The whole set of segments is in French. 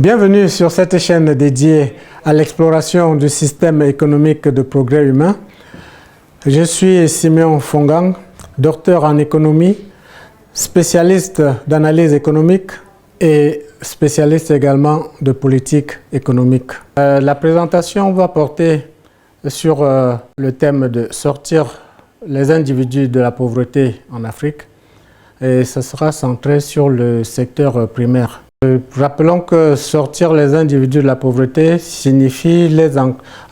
Bienvenue sur cette chaîne dédiée à l'exploration du système économique de progrès humain. Je suis Siméon Fongang, docteur en économie, spécialiste d'analyse économique et spécialiste également de politique économique. La présentation va porter sur le thème de sortir les individus de la pauvreté en Afrique et ce sera centré sur le secteur primaire. Rappelons que sortir les individus de la pauvreté signifie les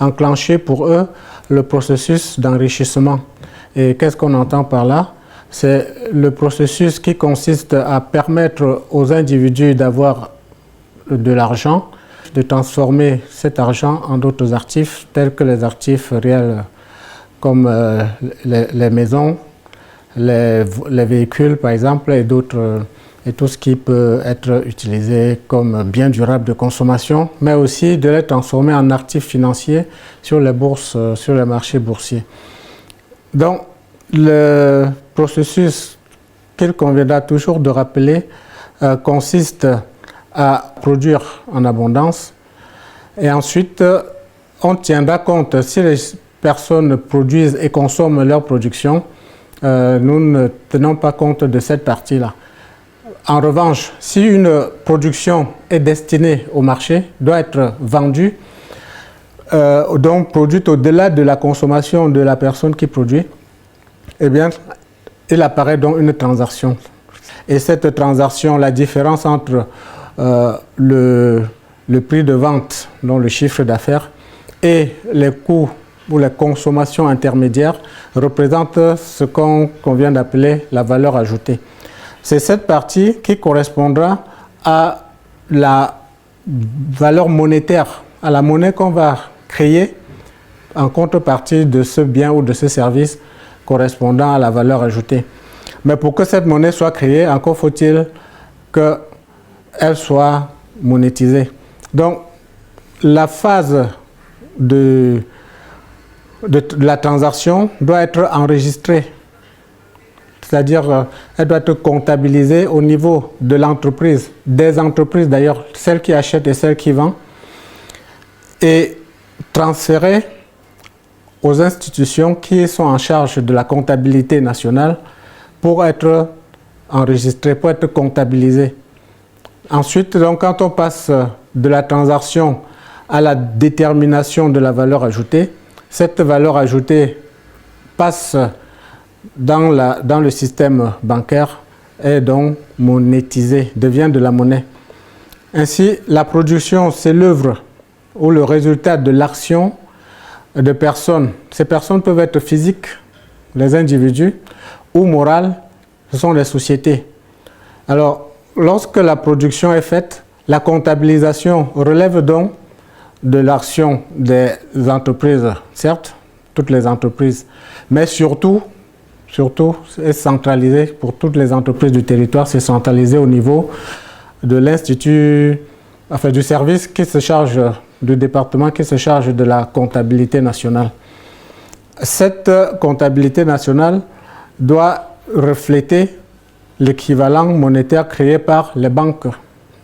enclencher pour eux le processus d'enrichissement. Et qu'est-ce qu'on entend par là? C'est le processus qui consiste à permettre aux individus d'avoir de l'argent, de transformer cet argent en d'autres actifs tels que les actifs réels comme les maisons, les véhicules par exemple et d'autres. Et tout ce qui peut être utilisé comme bien durable de consommation, mais aussi de les transformer en actifs financiers sur les bourses, sur les marchés boursiers. Donc, le processus qu'il conviendra toujours de rappeler consiste à produire en abondance et ensuite on tiendra compte si les personnes produisent et consomment leur production, nous ne tenons pas compte de cette partie-là. En revanche, si une production est destinée au marché, doit être vendue, donc produite au-delà de la consommation de la personne qui produit, eh bien, il apparaît donc une transaction. Et cette transaction, la différence entre le prix de vente, donc le chiffre d'affaires, et les coûts ou les consommations intermédiaires, représente ce qu'on vient d'appeler la valeur ajoutée. C'est cette partie qui correspondra à la valeur monétaire, à la monnaie qu'on va créer en contrepartie de ce bien ou de ce service correspondant à la valeur ajoutée. Mais pour que cette monnaie soit créée, encore faut-il qu'elle soit monétisée. Donc, la phase de la transaction doit être enregistrée. C'est-à-dire, elle doit être comptabilisée au niveau de l'entreprise, des entreprises d'ailleurs, celles qui achètent et celles qui vendent, et transférée aux institutions qui sont en charge de la comptabilité nationale pour être enregistrées, pour être comptabilisées. Ensuite, donc, quand on passe de la transaction à la détermination de la valeur ajoutée, cette valeur ajoutée passe dans le système bancaire est donc monétisée, devient de la monnaie. Ainsi, la production, c'est l'œuvre ou le résultat de l'action de personnes. Ces personnes peuvent être physiques, les individus, ou morales, ce sont les sociétés. Alors, lorsque la production est faite, la comptabilisation relève donc de l'action des entreprises, certes, toutes les entreprises, mais surtout est centralisé pour toutes les entreprises du territoire, c'est centralisé au niveau de l'institut, enfin du service qui se charge, du département qui se charge de la comptabilité nationale. Cette comptabilité nationale doit refléter l'équivalent monétaire créé par les banques,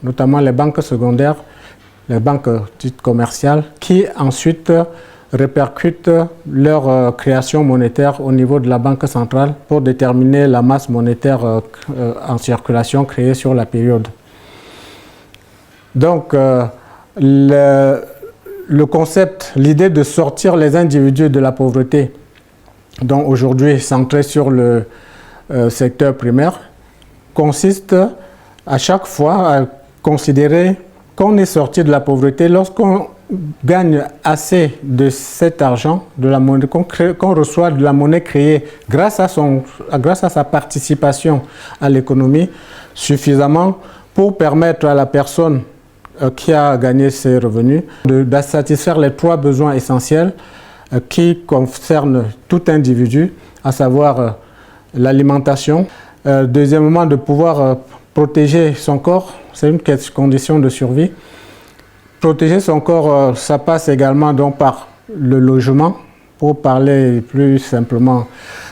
notamment les banques secondaires, les banques dites commerciales, qui ensuite répercutent leur création monétaire au niveau de la Banque centrale pour déterminer la masse monétaire en circulation créée sur la période. Donc, le concept, l'idée de sortir les individus de la pauvreté, donc aujourd'hui centré sur le secteur primaire, consiste à chaque fois à considérer qu'on est sorti de la pauvreté lorsqu'on gagne assez de cet argent, de la monnaie, qu'on reçoit de la monnaie créée grâce à sa participation à l'économie, suffisamment pour permettre à la personne qui a gagné ses revenus de satisfaire les trois besoins essentiels qui concernent tout individu, à savoir l'alimentation, deuxièmement de pouvoir protéger son corps, c'est une condition de survie. Protéger son corps, ça passe également donc par le logement. Pour parler plus simplement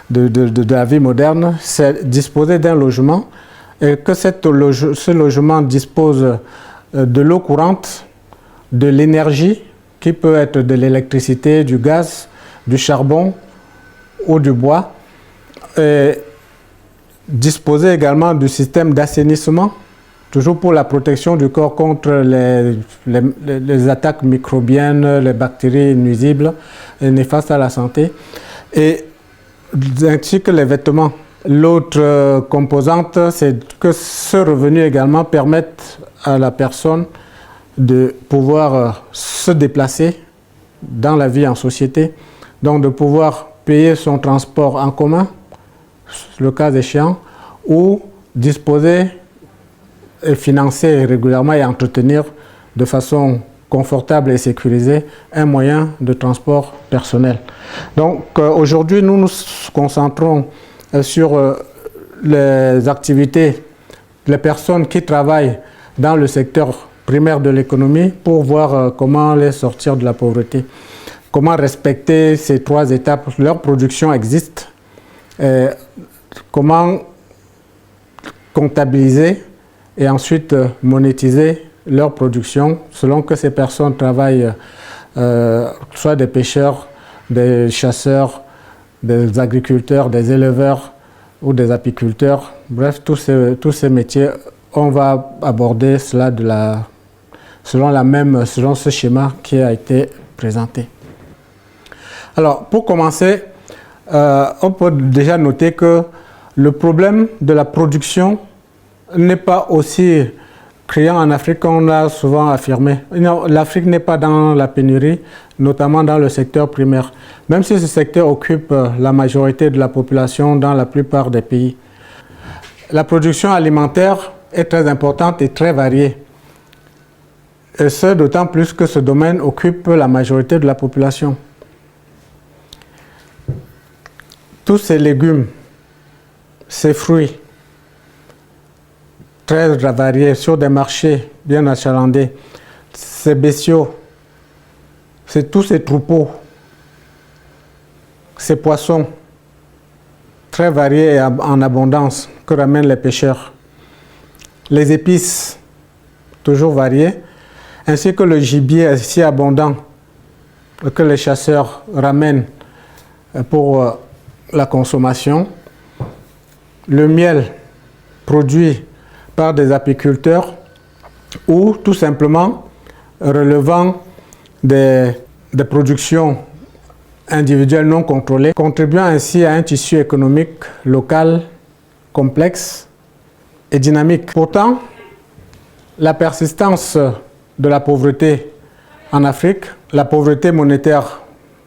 de la vie moderne, c'est disposer d'un logement et que ce logement dispose de l'eau courante, de l'énergie, qui peut être de l'électricité, du gaz, du charbon ou du bois. Et disposer également du système d'assainissement, toujours pour la protection du corps contre les attaques microbiennes, les bactéries nuisibles et néfastes à la santé, et ainsi que les vêtements. L'autre composante, c'est que ce revenu également permette à la personne de pouvoir se déplacer dans la vie en société, donc de pouvoir payer son transport en commun, le cas échéant, ou disposer et financer régulièrement et entretenir de façon confortable et sécurisée un moyen de transport personnel. Donc aujourd'hui, nous nous concentrons sur les activités, les personnes qui travaillent dans le secteur primaire de l'économie pour voir comment les sortir de la pauvreté, comment respecter ces 3 étapes. Leur production existe, comment comptabiliser et ensuite monétiser leur production selon que ces personnes travaillent soit des pêcheurs, des chasseurs, des agriculteurs, des éleveurs ou des apiculteurs. Bref, tous ces métiers, on va aborder cela selon ce schéma qui a été présenté. Alors, pour commencer, on peut déjà noter que le problème de la production n'est pas aussi criant en Afrique qu'on l'a souvent affirmé. L'Afrique n'est pas dans la pénurie, notamment dans le secteur primaire, même si ce secteur occupe la majorité de la population dans la plupart des pays. La production alimentaire est très importante et très variée. Et ce, d'autant plus que ce domaine occupe la majorité de la population. Tous ces légumes, ces fruits, très variés sur des marchés bien achalandés, ces bestiaux, c'est tous ces troupeaux, ces poissons très variés et en abondance que ramènent les pêcheurs, les épices toujours variées, ainsi que le gibier si abondant que les chasseurs ramènent pour la consommation, le miel produit par des apiculteurs ou tout simplement relevant des productions individuelles non contrôlées, contribuant ainsi à un tissu économique local complexe et dynamique. Pourtant, la persistance de la pauvreté en Afrique, la pauvreté monétaire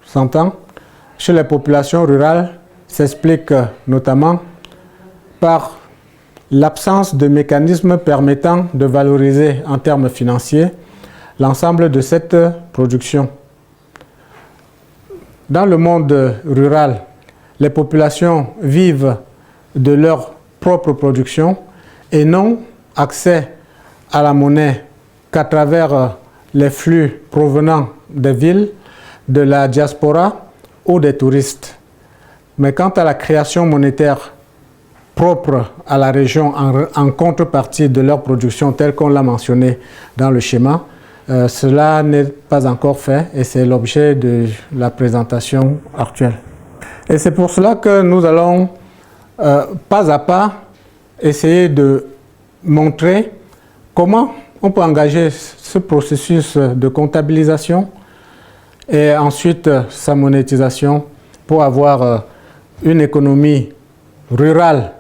s'entend, chez les populations rurales s'explique notamment par l'absence de mécanismes permettant de valoriser en termes financiers l'ensemble de cette production. Dans le monde rural, les populations vivent de leur propre production et n'ont accès à la monnaie qu'à travers les flux provenant des villes, de la diaspora ou des touristes. Mais quant à la création monétaire propre à la région en contrepartie de leur production telle qu'on l'a mentionné dans le schéma, cela n'est pas encore fait et c'est l'objet de la présentation actuelle. Et c'est pour cela que nous allons pas à pas essayer de montrer comment on peut engager ce processus de comptabilisation et ensuite sa monétisation pour avoir une économie rurale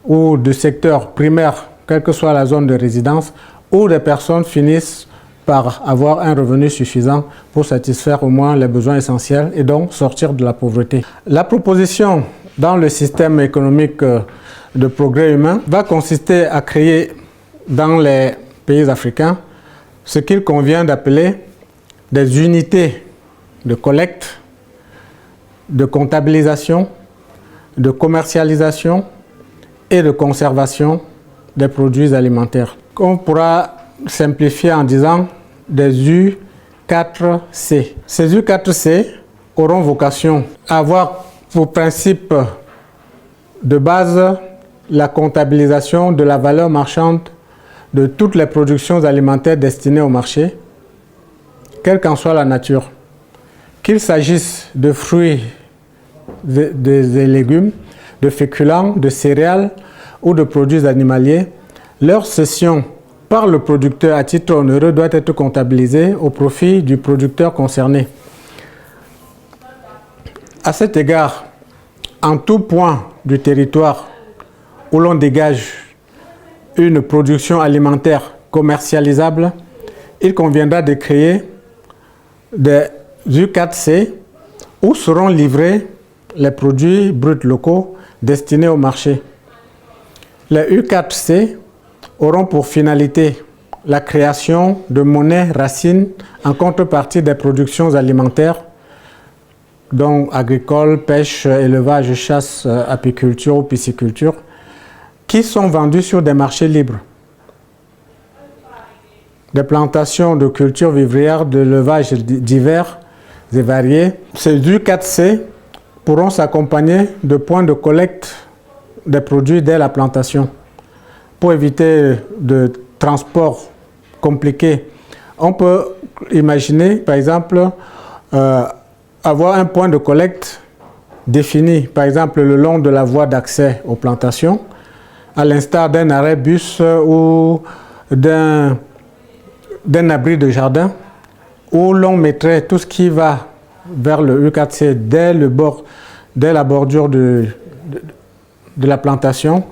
ou du secteur primaire, quelle que soit la zone de résidence, où les personnes finissent par avoir un revenu suffisant pour satisfaire au moins les besoins essentiels et donc sortir de la pauvreté. La proposition dans le système économique de progrès humain va consister à créer dans les pays africains ce qu'il convient d'appeler des unités de collecte, de comptabilisation, de commercialisation et de conservation des produits alimentaires. On pourra simplifier en disant des U4C. Ces U4C auront vocation à avoir pour principe de base la comptabilisation de la valeur marchande de toutes les productions alimentaires destinées au marché, quelle qu'en soit la nature. Qu'il s'agisse de fruits et légumes, de féculents, de céréales ou de produits animaliers, leur cession par le producteur à titre onéreux doit être comptabilisée au profit du producteur concerné. À cet égard, en tout point du territoire où l'on dégage une production alimentaire commercialisable, il conviendra de créer des U4C où seront livrés les produits bruts locaux destinés au marché. Les U4C auront pour finalité la création de monnaie racine en contrepartie des productions alimentaires, dont agricole, pêche, élevage, chasse, apiculture ou pisciculture, qui sont vendus sur des marchés libres. Des plantations de cultures vivrières, de l'élevage divers et variés. Ces U4C pourront s'accompagner de points de collecte des produits dès la plantation. Pour éviter de transport compliqué, on peut imaginer, par exemple, avoir un point de collecte défini, par exemple, le long de la voie d'accès aux plantations, à l'instar d'un arrêt bus ou d'un abri de jardin, où l'on mettrait tout ce qui va vers le U4C dès la bordure de la plantation,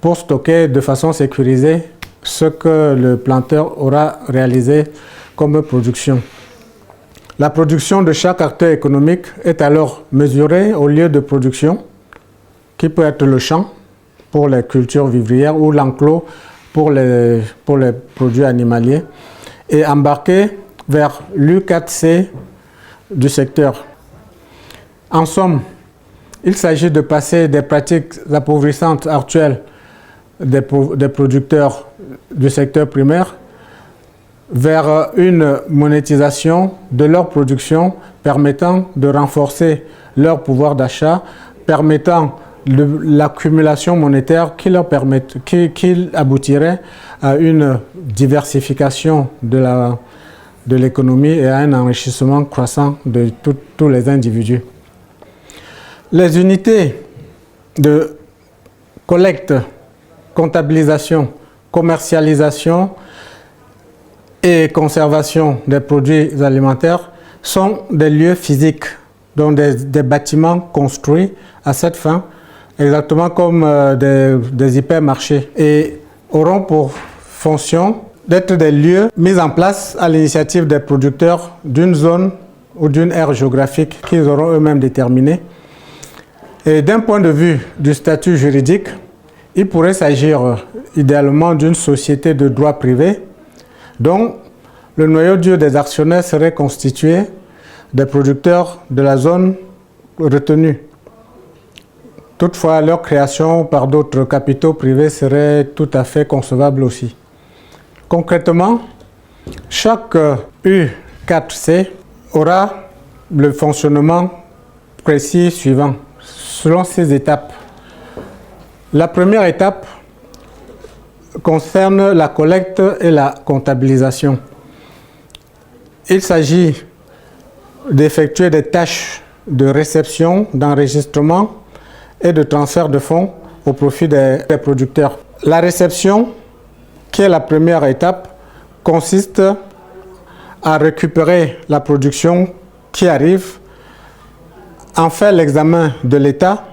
pour stocker de façon sécurisée ce que le planteur aura réalisé comme production. La production de chaque acteur économique est alors mesurée au lieu de production, qui peut être le champ pour les cultures vivrières ou l'enclos pour les produits animaliers, et embarquée vers l'U4C du secteur. En somme, il s'agit de passer des pratiques appauvrissantes actuelles des producteurs du secteur primaire vers une monétisation de leur production permettant de renforcer leur pouvoir d'achat, permettant l'accumulation monétaire qui aboutirait à une diversification de l'économie et à un enrichissement croissant de tous les individus. Les unités de collecte, comptabilisation, commercialisation et conservation des produits alimentaires sont des lieux physiques, donc des bâtiments construits à cette fin, exactement comme des hypermarchés, et auront pour fonction d'être des lieux mis en place à l'initiative des producteurs d'une zone ou d'une aire géographique qu'ils auront eux-mêmes déterminée. Et d'un point de vue du statut juridique, il pourrait s'agir idéalement d'une société de droit privé dont le noyau dur des actionnaires serait constitué des producteurs de la zone retenue. Toutefois, leur création par d'autres capitaux privés serait tout à fait concevable aussi. Concrètement, chaque U4C aura le fonctionnement précis suivant, selon ces étapes. La première étape concerne la collecte et la comptabilisation. Il s'agit d'effectuer des tâches de réception, d'enregistrement et de transfert de fonds au profit des producteurs. La réception, qui est la première étape, consiste à récupérer la production qui arrive, en faire l'examen de l'état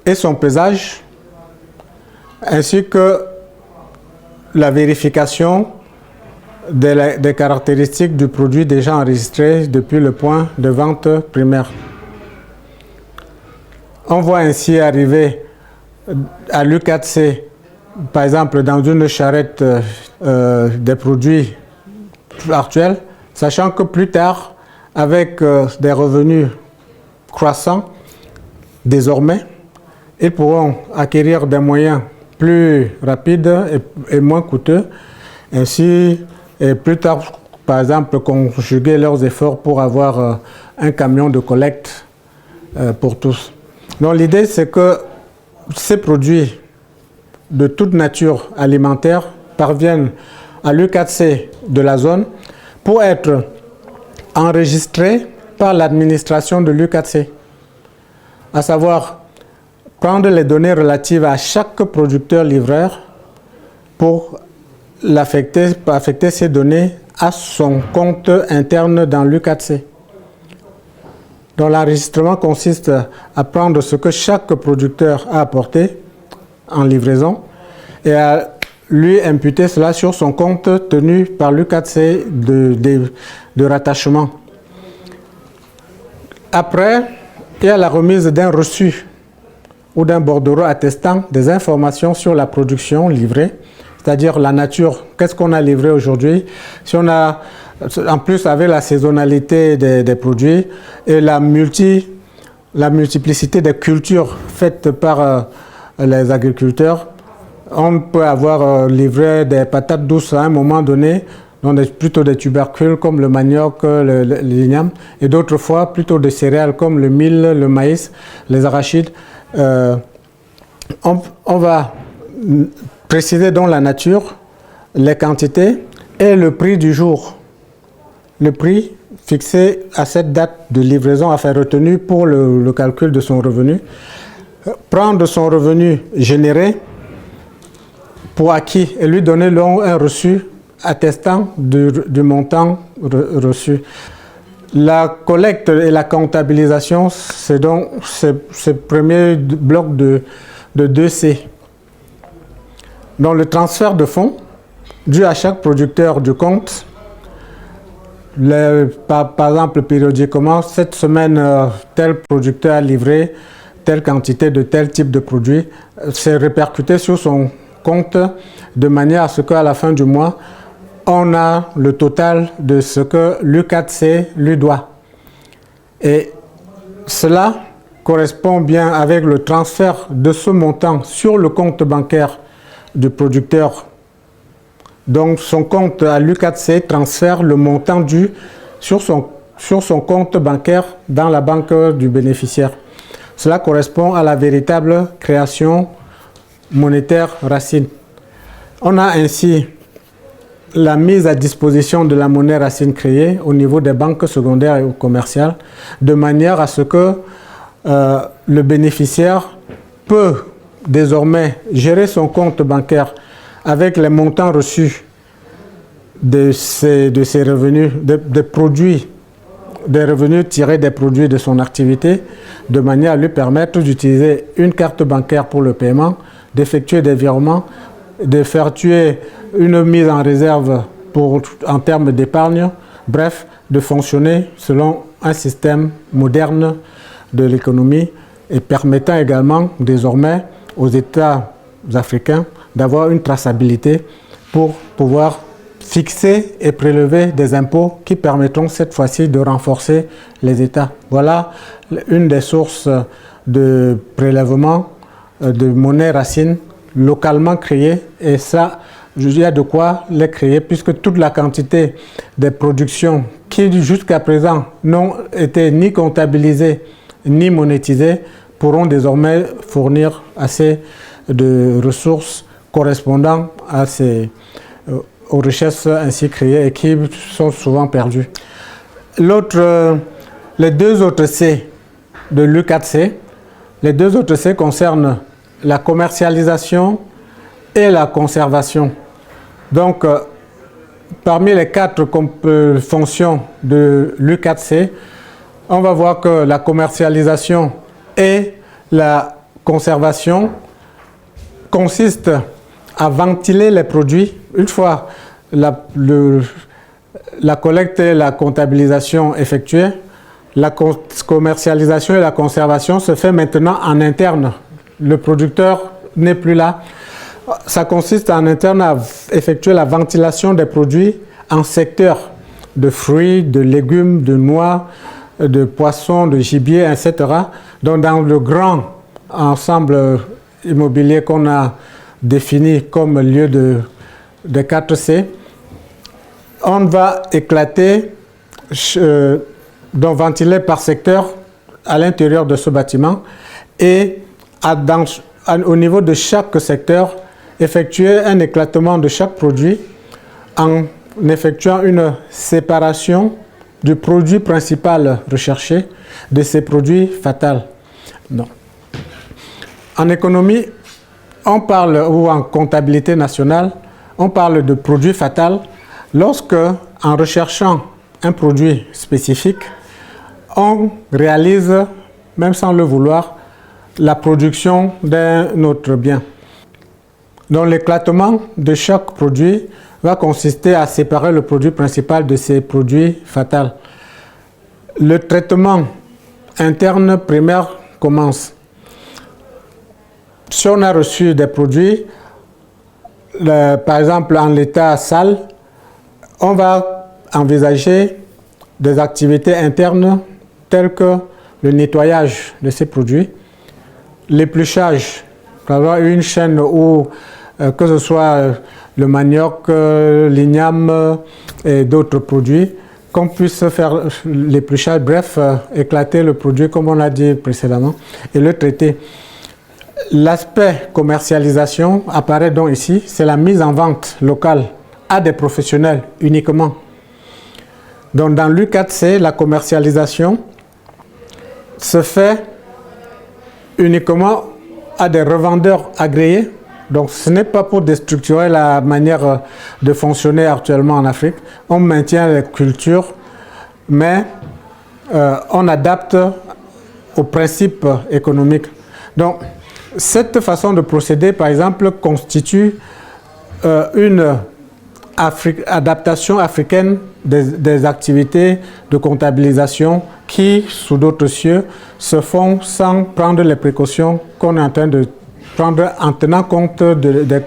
et son pesage, ainsi que la vérification des caractéristiques du produit déjà enregistré depuis le point de vente primaire. On voit ainsi arriver à l'U4C, par exemple, dans une charrette des produits actuels, sachant que plus tard, avec des revenus croissants, désormais, ils pourront acquérir des moyens plus rapides et moins coûteux, ainsi, et plus tard, par exemple, conjuguer leurs efforts pour avoir un camion de collecte pour tous. Donc l'idée, c'est que ces produits de toute nature alimentaire parviennent à l'U4C de la zone pour être enregistrés par l'administration de l'U4C, à savoir prendre les données relatives à chaque producteur-livreur pour affecter ces données à son compte interne dans l'U4C. Donc l'enregistrement consiste à prendre ce que chaque producteur a apporté en livraison et à lui imputer cela sur son compte tenu par l'U4C de rattachement. Après, il y a la remise d'un reçu ou d'un bordereau attestant des informations sur la production livrée, c'est-à-dire la nature, qu'est-ce qu'on a livré aujourd'hui. Si on a, en plus avec la saisonnalité des produits et la multiplicité des cultures faites par les agriculteurs, on peut avoir livré des patates douces à un moment donné, donc plutôt des tubercules comme le manioc, l'igname, et d'autres fois plutôt des céréales comme le mil, le maïs, les arachides. On va préciser donc la nature, les quantités et le prix du jour. Le prix fixé à cette date de livraison à faire retenu pour le calcul de son revenu. Prendre son revenu généré pour acquis et lui donner un reçu attestant du montant reçu. La collecte et la comptabilisation, c'est donc ce premier bloc de 2C. Dans le transfert de fonds, dû à chaque producteur du compte, par exemple périodiquement, cette semaine, tel producteur a livré telle quantité de tel type de produit, c'est répercuté sur son compte de manière à ce qu'à la fin du mois, on a le total de ce que l'U4C lui doit. Et cela correspond bien avec le transfert de ce montant sur le compte bancaire du producteur. Donc son compte à l'U4C transfère le montant dû sur son compte bancaire dans la banque du bénéficiaire. Cela correspond à la véritable création monétaire racine. On a ainsi la mise à disposition de la monnaie racine créée au niveau des banques secondaires et commerciales, de manière à ce que le bénéficiaire peut désormais gérer son compte bancaire avec les montants reçus de ses revenus, des revenus tirés des produits de son activité, de manière à lui permettre d'utiliser une carte bancaire pour le paiement, d'effectuer des virements, d'effectuer une mise en réserve en termes d'épargne, bref, de fonctionner selon un système moderne de l'économie et permettant également désormais aux États africains d'avoir une traçabilité pour pouvoir fixer et prélever des impôts qui permettront cette fois-ci de renforcer les États. Voilà une des sources de prélèvement de monnaie racine localement créée, et ça, il y a de quoi les créer puisque toute la quantité des productions qui jusqu'à présent n'ont été ni comptabilisées ni monétisées pourront désormais fournir assez de ressources correspondant aux richesses ainsi créées et qui sont souvent perdues. Les deux autres C de l'U4C, les deux autres C concernent la commercialisation et la conservation. Donc, parmi les 4 fonctions de l'U4C, on va voir que la commercialisation et la conservation consistent à ventiler les produits. Une fois la collecte et la comptabilisation effectuées, la commercialisation et la conservation se fait maintenant en interne. Le producteur n'est plus là. Ça consiste en interne à effectuer la ventilation des produits en secteur de fruits, de légumes, de noix, de poissons, de gibier, etc. Donc dans le grand ensemble immobilier qu'on a défini comme lieu de 4C, on va éclater, donc ventiler par secteur à l'intérieur de ce bâtiment, et au niveau de chaque secteur, effectuer un éclatement de chaque produit en effectuant une séparation du produit principal recherché de ses produits fatals. Non. En économie, on parle, ou en comptabilité nationale, on parle de produit fatal lorsque, en recherchant un produit spécifique, on réalise, même sans le vouloir, la production d'un autre bien. Donc l'éclatement de chaque produit va consister à séparer le produit principal de ses produits fatals. Le traitement interne primaire commence. Si on a reçu des produits, par exemple en l'état sale, on va envisager des activités internes telles que le nettoyage de ces produits, l'épluchage, pour avoir une chaîne où que ce soit le manioc, l'igname et d'autres produits, qu'on puisse faire l'épluchage, bref, éclater le produit comme on l'a dit précédemment et le traiter. L'aspect commercialisation apparaît donc ici, c'est la mise en vente locale à des professionnels uniquement. Donc dans l'U4C, la commercialisation se fait uniquement à des revendeurs agréés. Donc ce n'est pas pour déstructurer la manière de fonctionner actuellement en Afrique. On maintient les cultures, mais on adapte aux principes économiques. Donc cette façon de procéder, par exemple, constitue une adaptation africaine des activités de comptabilisation qui, sous d'autres cieux, se font sans prendre les précautions qu'on est en train de prendre en tenant compte de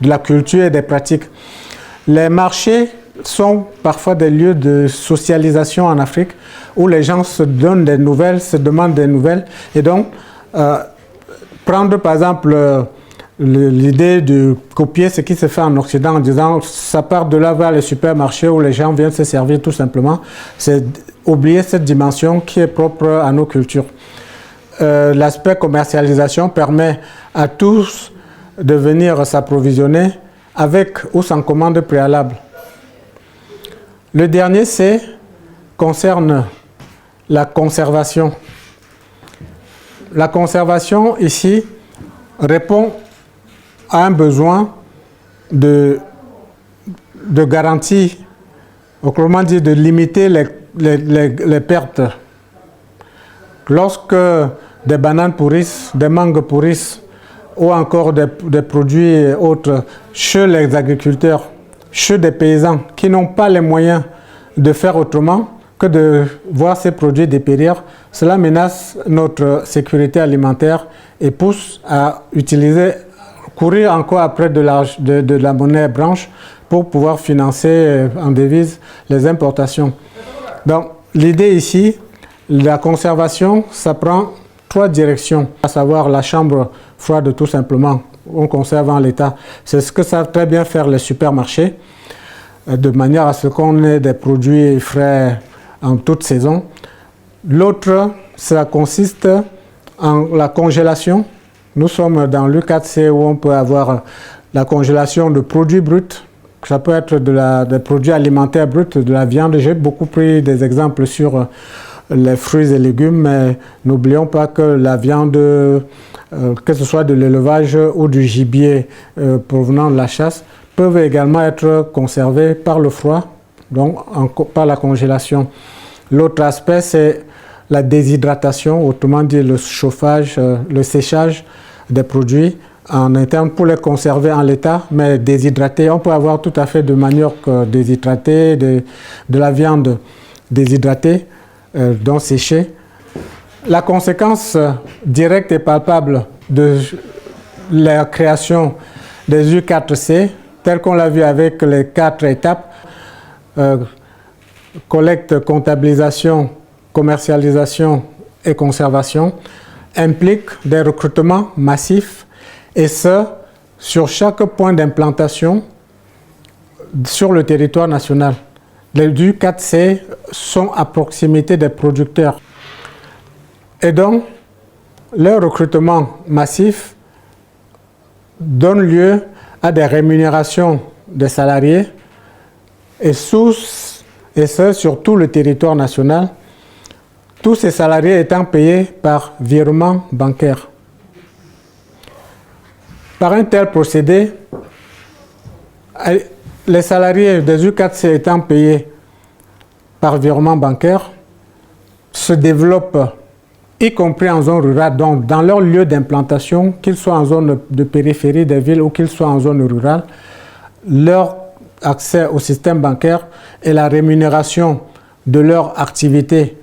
la culture et des pratiques. Les marchés sont parfois des lieux de socialisation en Afrique où les gens se donnent des nouvelles, se demandent des nouvelles. Et donc, prendre par exemple l'idée de copier ce qui se fait en Occident en disant ça part de là vers les supermarchés où les gens viennent se servir tout simplement, c'est oublier cette dimension qui est propre à nos cultures. L'aspect commercialisation permet à tous de venir s'approvisionner avec ou sans commande préalable. Le dernier concerne la conservation. La conservation ici répond à un besoin de garantie, autrement dit de limiter les pertes. Lorsque des bananes pourrissent, des mangues pourrissent, ou encore des produits autres chez les agriculteurs, chez des paysans qui n'ont pas les moyens de faire autrement que de voir ces produits dépérir, cela menace notre sécurité alimentaire et pousse à courir encore après de la monnaie blanche pour pouvoir financer en devise les importations. Donc l'idée ici, la conservation, ça prend 3 directions, à savoir la chambre froide tout simplement, on conserve en l'état. C'est ce que savent très bien faire les supermarchés, de manière à ce qu'on ait des produits frais en toute saison. L'autre, ça consiste en la congélation. Nous sommes dans l'U4C où on peut avoir la congélation de produits bruts. Ça peut être des produits alimentaires bruts, de la viande. J'ai beaucoup pris des exemples sur les fruits et légumes, mais n'oublions pas que la viande, que ce soit de l'élevage ou du gibier provenant de la chasse, peuvent également être conservés par le froid, donc par la congélation. L'autre aspect, c'est la déshydratation, autrement dit le chauffage, le séchage des produits en interne pour les conserver en l'état, mais déshydratés. On peut avoir tout à fait de manioc déshydraté, de la viande déshydratée, donc séchée. La conséquence directe et palpable de la création des U4C, tel qu'on l'a vu avec les 4 étapes, collecte, comptabilisation, commercialisation et conservation, implique des recrutements massifs, et ce, sur chaque point d'implantation sur le territoire national. Les U4C sont à proximité des producteurs. Et donc, leur recrutement massif donne lieu à des rémunérations des salariés et ce sur tout le territoire national, tous ces salariés étant payés par virement bancaire. Par un tel procédé, les salariés des U4C étant payés par virement bancaire se développent, y compris en zone rurale, donc dans leur lieu d'implantation, qu'ils soient en zone de périphérie des villes ou qu'ils soient en zone rurale, leur accès au système bancaire et la rémunération de leur activité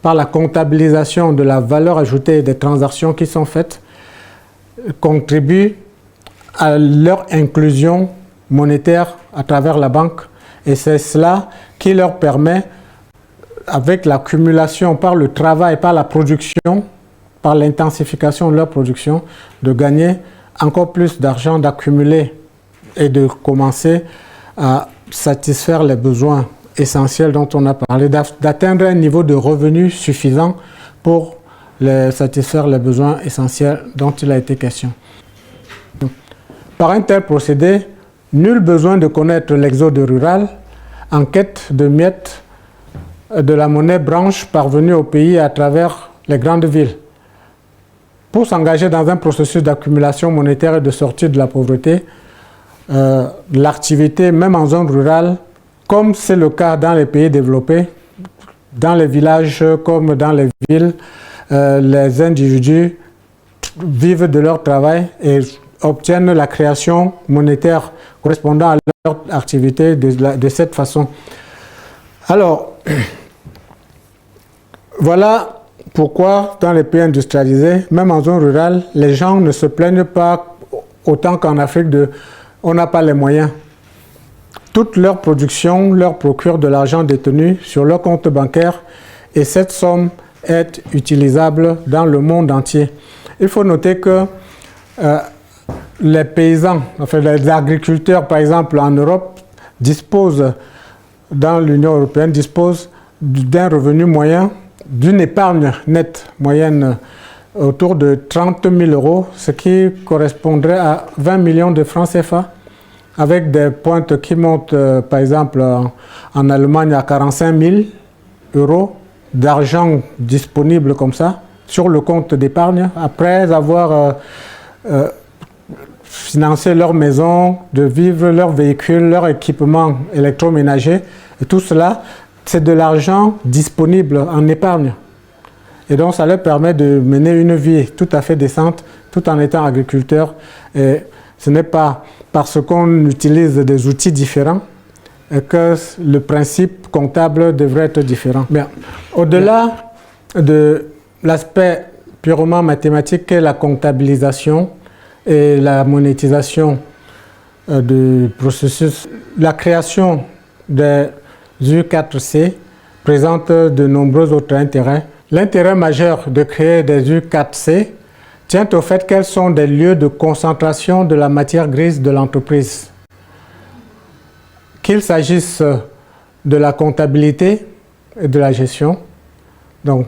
par la comptabilisation de la valeur ajoutée des transactions qui sont faites contribuent à leur inclusion monétaire à travers la banque. Et c'est cela qui leur permet, avec l'accumulation par le travail, par la production, par l'intensification de leur production, de gagner encore plus d'argent, d'accumuler et de commencer à satisfaire les besoins essentiels dont on a parlé, d'atteindre un niveau de revenu suffisant pour satisfaire les besoins essentiels dont il a été question. Par un tel procédé, nul besoin de connaître l'exode rural en quête de miettes de la monnaie blanche parvenue au pays à travers les grandes villes. Pour s'engager dans un processus d'accumulation monétaire et de sortie de la pauvreté, l'activité, même en zone rurale, comme c'est le cas dans les pays développés, dans les villages comme dans les villes, les individus vivent de leur travail et obtiennent la création monétaire correspondant à leur activité de cette façon. Alors, voilà pourquoi dans les pays industrialisés, même en zone rurale, les gens ne se plaignent pas autant qu'en Afrique on n'a pas les moyens. Toute leur production leur procure de l'argent détenu sur leur compte bancaire et cette somme est utilisable dans le monde entier. Il faut noter que les paysans, enfin les agriculteurs par exemple en Europe, disposent, dans l'Union européenne, disposent d'un revenu moyen, d'une épargne nette moyenne autour de 30 000 euros, ce qui correspondrait à 20 millions de francs CFA, avec des pointes qui montent, par exemple, en Allemagne à 45 000 euros d'argent disponible comme ça, sur le compte d'épargne, après avoir financé leur maison, de vivre, leur véhicule, leur équipement électroménager. Et tout cela, c'est de l'argent disponible en épargne. Et donc, ça leur permet de mener une vie tout à fait décente, tout en étant agriculteur. Et ce n'est pas parce qu'on utilise des outils différents que le principe comptable devrait être différent. Bien. Au-delà de l'aspect purement mathématique qu'est la comptabilisation et la monétisation du processus, la création des U4C présente de nombreux autres intérêts. L'intérêt majeur de créer des U4C tient au fait qu'elles sont des lieux de concentration de la matière grise de l'entreprise. Qu'il s'agisse de la comptabilité et de la gestion, donc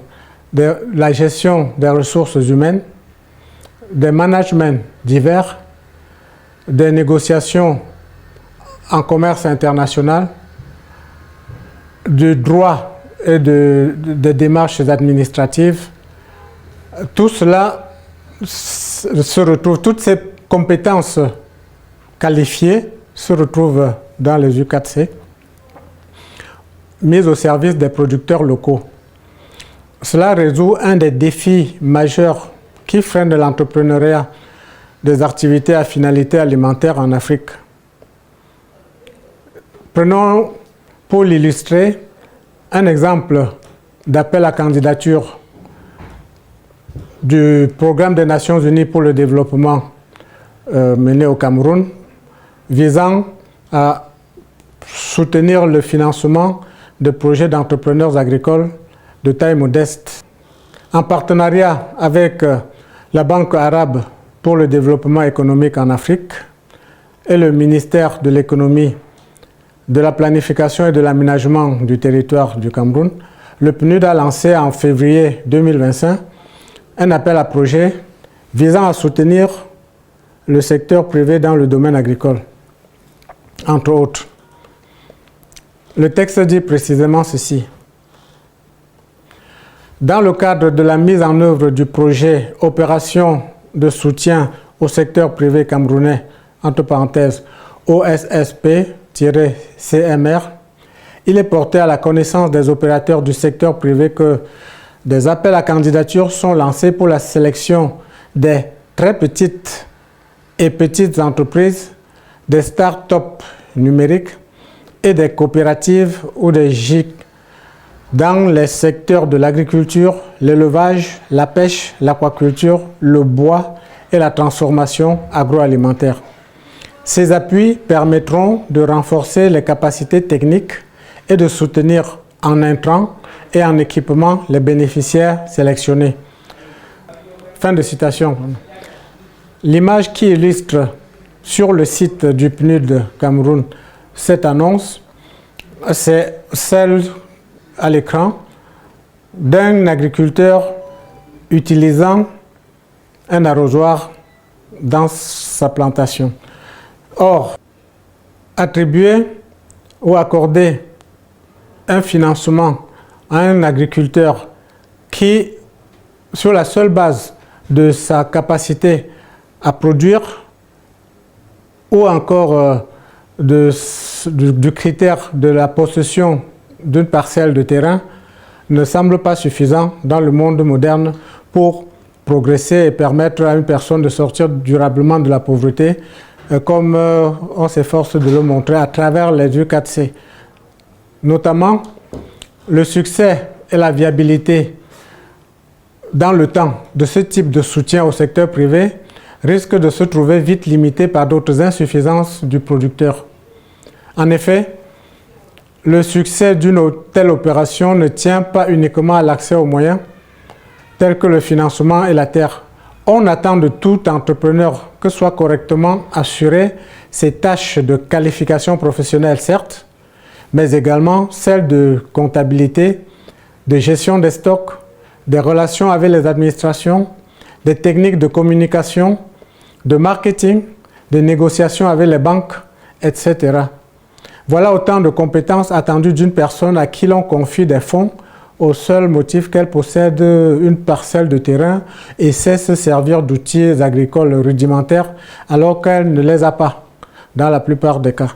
de la gestion des ressources humaines, des managements divers, des négociations en commerce international, du droit et des démarches administratives, tout cela se retrouve, toutes ces compétences qualifiées se retrouvent dans les U4C, mises au service des producteurs locaux. Cela résout un des défis majeurs qui freinent l'entrepreneuriat des activités à finalité alimentaire en Afrique. Prenons pour l'illustrer un exemple d'appel à candidature du Programme des Nations Unies pour le développement mené au Cameroun, visant à soutenir le financement de projets d'entrepreneurs agricoles de taille modeste. En partenariat avec la Banque arabe pour le développement économique en Afrique et le ministère de l'économie, de la planification et de l'aménagement du territoire du Cameroun, le PNUD a lancé en février 2025 un appel à projet visant à soutenir le secteur privé dans le domaine agricole, entre autres. Le texte dit précisément ceci. Dans le cadre de la mise en œuvre du projet Opération de soutien au secteur privé camerounais, entre parenthèses, OSSP-CMR, il est porté à la connaissance des opérateurs du secteur privé que des appels à candidature sont lancés pour la sélection des très petites et petites entreprises, des start-up numériques et des coopératives ou des GIC dans les secteurs de l'agriculture, l'élevage, la pêche, l'aquaculture, le bois et la transformation agroalimentaire. Ces appuis permettront de renforcer les capacités techniques et de soutenir en intrants et en équipement les bénéficiaires sélectionnés. Fin de citation. L'image qui illustre sur le site du PNUD Cameroun cette annonce, c'est celle à l'écran d'un agriculteur utilisant un arrosoir dans sa plantation. Or, attribuer ou accorder un financement à un agriculteur qui, sur la seule base de sa capacité à produire ou encore du critère de la possession d'une parcelle de terrain, ne semble pas suffisant dans le monde moderne pour progresser et permettre à une personne de sortir durablement de la pauvreté, comme on s'efforce de le montrer à travers les U4C. Notamment, le succès et la viabilité dans le temps de ce type de soutien au secteur privé risquent de se trouver vite limités par d'autres insuffisances du producteur. En effet, le succès d'une telle opération ne tient pas uniquement à l'accès aux moyens, tels que le financement et la terre. On attend de tout entrepreneur que soient correctement assurées ses tâches de qualification professionnelle, certes, mais également celles de comptabilité, de gestion des stocks, des relations avec les administrations, des techniques de communication, de marketing, de négociations avec les banques, etc. Voilà autant de compétences attendues d'une personne à qui l'on confie des fonds au seul motif qu'elle possède une parcelle de terrain et sait se servir d'outils agricoles rudimentaires alors qu'elle ne les a pas, dans la plupart des cas.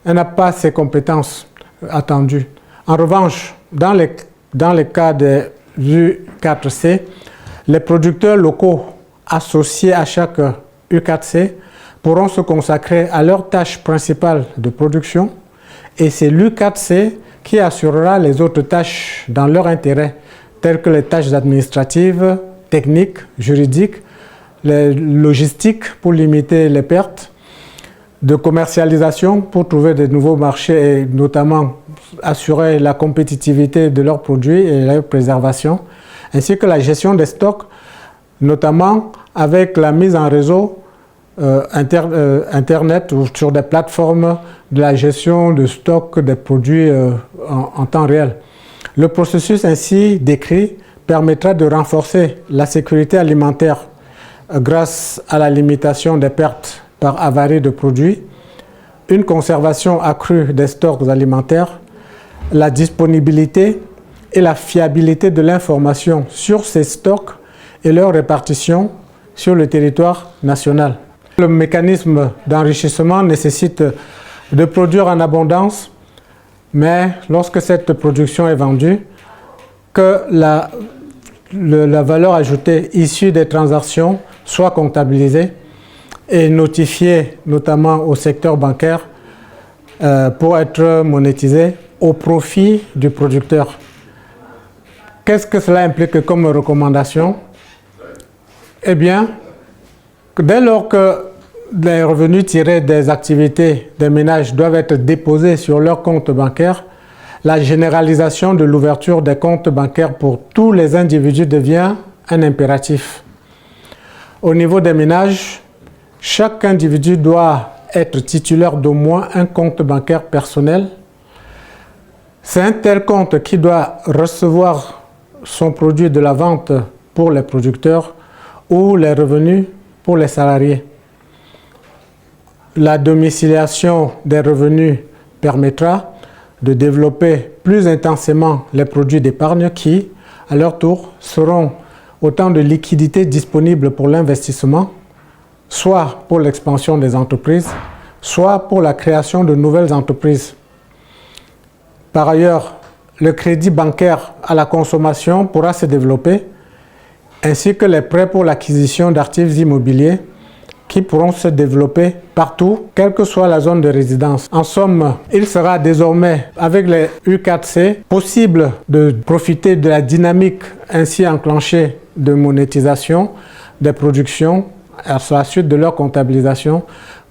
Elle n'a pas ces compétences attendues. En revanche, dans les cas des U4C, les producteurs locaux associés à chaque U4C pourront se consacrer à leur tâche principale de production et c'est l'U4C qui assurera les autres tâches dans leur intérêt, telles que les tâches administratives, techniques, juridiques, les logistiques pour limiter les pertes, de commercialisation pour trouver de nouveaux marchés et notamment assurer la compétitivité de leurs produits et leur préservation, ainsi que la gestion des stocks, notamment avec la mise en réseau Internet ou sur des plateformes de la gestion de stock des produits en temps réel. Le processus ainsi décrit permettra de renforcer la sécurité alimentaire grâce à la limitation des pertes par avarie de produits, une conservation accrue des stocks alimentaires, la disponibilité et la fiabilité de l'information sur ces stocks et leur répartition sur le territoire national. Le mécanisme d'enrichissement nécessite de produire en abondance, mais lorsque cette production est vendue, que la valeur ajoutée issue des transactions soit comptabilisée et notifiée notamment au secteur bancaire pour être monétisée au profit du producteur. Qu'est-ce que cela implique comme recommandation? Eh bien, dès lors que les revenus tirés des activités des ménages doivent être déposés sur leur compte bancaire, la généralisation de l'ouverture des comptes bancaires pour tous les individus devient un impératif. Au niveau des ménages, chaque individu doit être titulaire d'au moins un compte bancaire personnel. C'est un tel compte qui doit recevoir son produit de la vente pour les producteurs ou les revenus pour les salariés. La domiciliation des revenus permettra de développer plus intensément les produits d'épargne qui, à leur tour, seront autant de liquidités disponibles pour l'investissement, soit pour l'expansion des entreprises, soit pour la création de nouvelles entreprises. Par ailleurs, le crédit bancaire à la consommation pourra se développer, ainsi que les prêts pour l'acquisition d'actifs immobiliers qui pourront se développer partout, quelle que soit la zone de résidence. En somme, il sera désormais, avec les U4C, possible de profiter de la dynamique ainsi enclenchée de monétisation des productions à la suite de leur comptabilisation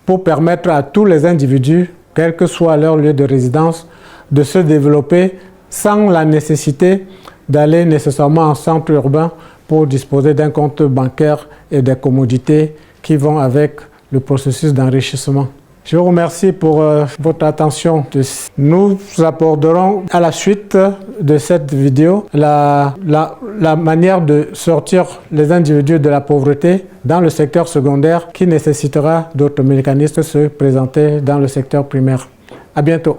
pour permettre à tous les individus, quel que soit leur lieu de résidence, de se développer sans la nécessité d'aller nécessairement en centre urbain pour disposer d'un compte bancaire et des commodités qui vont avec le processus d'enrichissement. Je vous remercie pour votre attention. Nous aborderons à la suite de cette vidéo la manière de sortir les individus de la pauvreté dans le secteur secondaire qui nécessitera d'autres mécanismes se présenter dans le secteur primaire. À bientôt.